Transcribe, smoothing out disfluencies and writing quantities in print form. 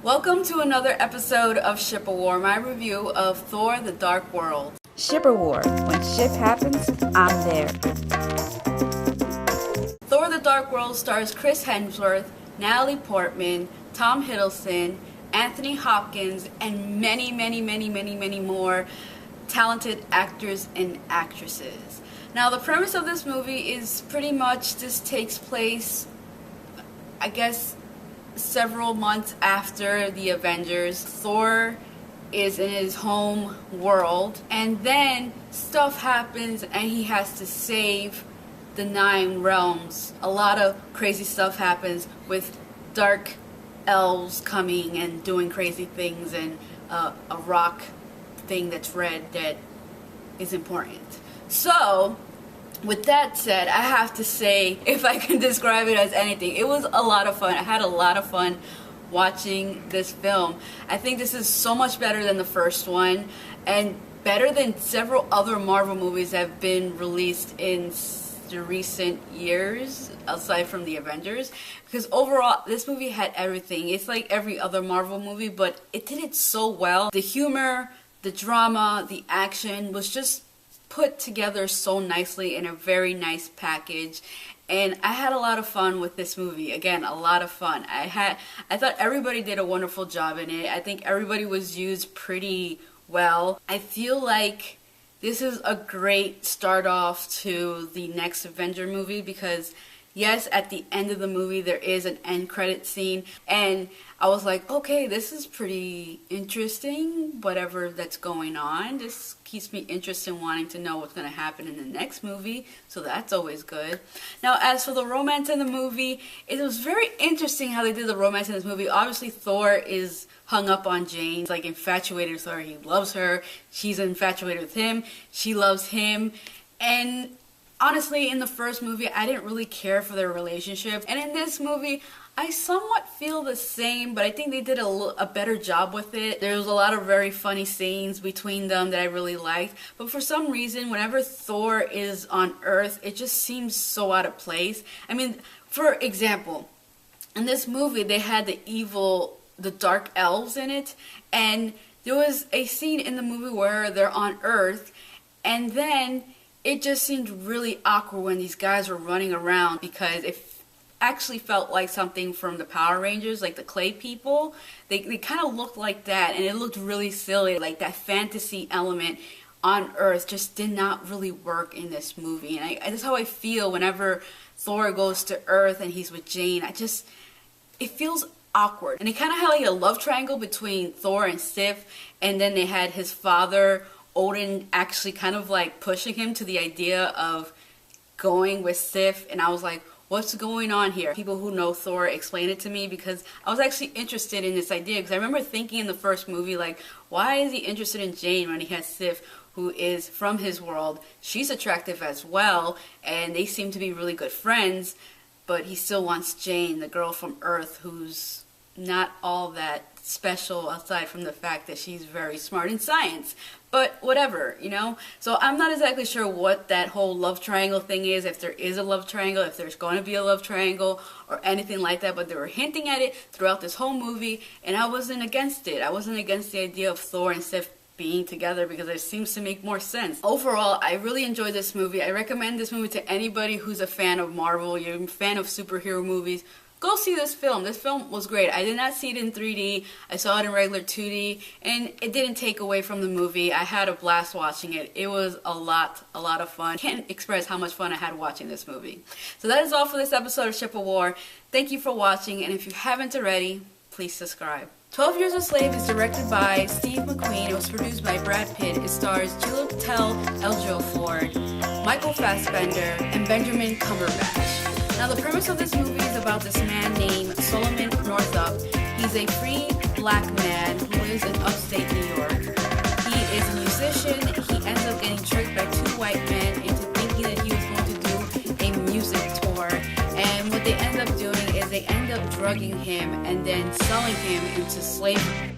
Welcome to another episode of Ship of War, my review of Thor: The Dark World. Ship of War. When ship happens, I'm there. Thor: The Dark World stars Chris Hemsworth, Natalie Portman, Tom Hiddleston, Anthony Hopkins, and many more talented actors and actresses. Now, the premise of this movie is pretty much this takes place, I guess, several months after the Avengers. Thor is in his home world, and then stuff happens and he has to save the 9 realms. A lot of crazy stuff happens with dark elves coming and doing crazy things, and a rock thing that's red that is important. So, with that said, I have to say, if I can describe it as anything, it was a lot of fun. I had a lot of fun watching this film. I think this is so much better than the first one, and better than several other Marvel movies that have been released in the recent years, aside from the Avengers. Because overall, this movie had everything. It's like every other Marvel movie, but it did it so well. The humor, the drama, the action was just put together so nicely in a very nice package, and I had a lot of fun with this movie. Again, a lot of fun. I thought everybody did a wonderful job in it. I think everybody was used pretty well. I feel like this is a great start off to the next Avenger movie, because yes, at the end of the movie there is an end credit scene, and I was like, okay, this is pretty interesting, whatever that's going on. This keeps me interested in wanting to know what's going to happen in the next movie, so that's always good. Now, as for the romance in the movie, it was very interesting how they did the romance in this movie. Obviously, Thor is hung up on Jane. He's like infatuated with her. He loves her. She's infatuated with him. She loves him. And honestly, in the first movie, I didn't really care for their relationship. And in this movie, I somewhat feel the same, but I think they did a better job with it. There was a lot of very funny scenes between them that I really liked. But for some reason, whenever Thor is on Earth, it just seems so out of place. I mean, for example, in this movie, they had the dark elves in it. And there was a scene in the movie where they're on Earth, and then it just seemed really awkward when these guys were running around, because it actually felt like something from the Power Rangers, like the clay people. They kind of looked like that, and it looked really silly. Like, that fantasy element on Earth just did not really work in this movie. And that's how I feel whenever Thor goes to Earth and he's with Jane. It feels awkward. And they kind of had like a love triangle between Thor and Sif, and then they had his father, Odin, actually kind of like pushing him to the idea of going with Sif, and I was like, what's going on here? People who know Thor explain it to me, because I was actually interested in this idea, because I remember thinking in the first movie, like, why is he interested in Jane when he has Sif, who is from his world? She's attractive as well, and they seem to be really good friends, but he still wants Jane, the girl from Earth, who's not all that special aside from the fact that she's very smart in science. But whatever, you know? So I'm not exactly sure what that whole love triangle thing is, if there is a love triangle, if there's going to be a love triangle or anything like that, but they were hinting at it throughout this whole movie, and I wasn't against it. I wasn't against the idea of Thor and Sif being together, because it seems to make more sense. Overall, I really enjoyed this movie. I recommend this movie to anybody who's a fan of Marvel, you're a fan of superhero movies. Go see this film. This film was great. I did not see it in 3D. I saw it in regular 2D, and it didn't take away from the movie. I had a blast watching it. It was a lot of fun. I can't express how much fun I had watching this movie. So that is all for this episode of Ship of War. Thank you for watching, and if you haven't already, please subscribe. 12 Years a Slave is directed by Steve McQueen. It was produced by Brad Pitt. It stars Julia Eldrill Ford, Michael Fassbender, and Benjamin Cumberbatch. Now, the premise of this movie is about this man named Solomon Northup. He's a free black man who lives in upstate New York. He is a musician. He ends up getting tricked by 2 white men into thinking that he was going to do a music tour. And what they end up doing is they end up drugging him and then selling him into slavery.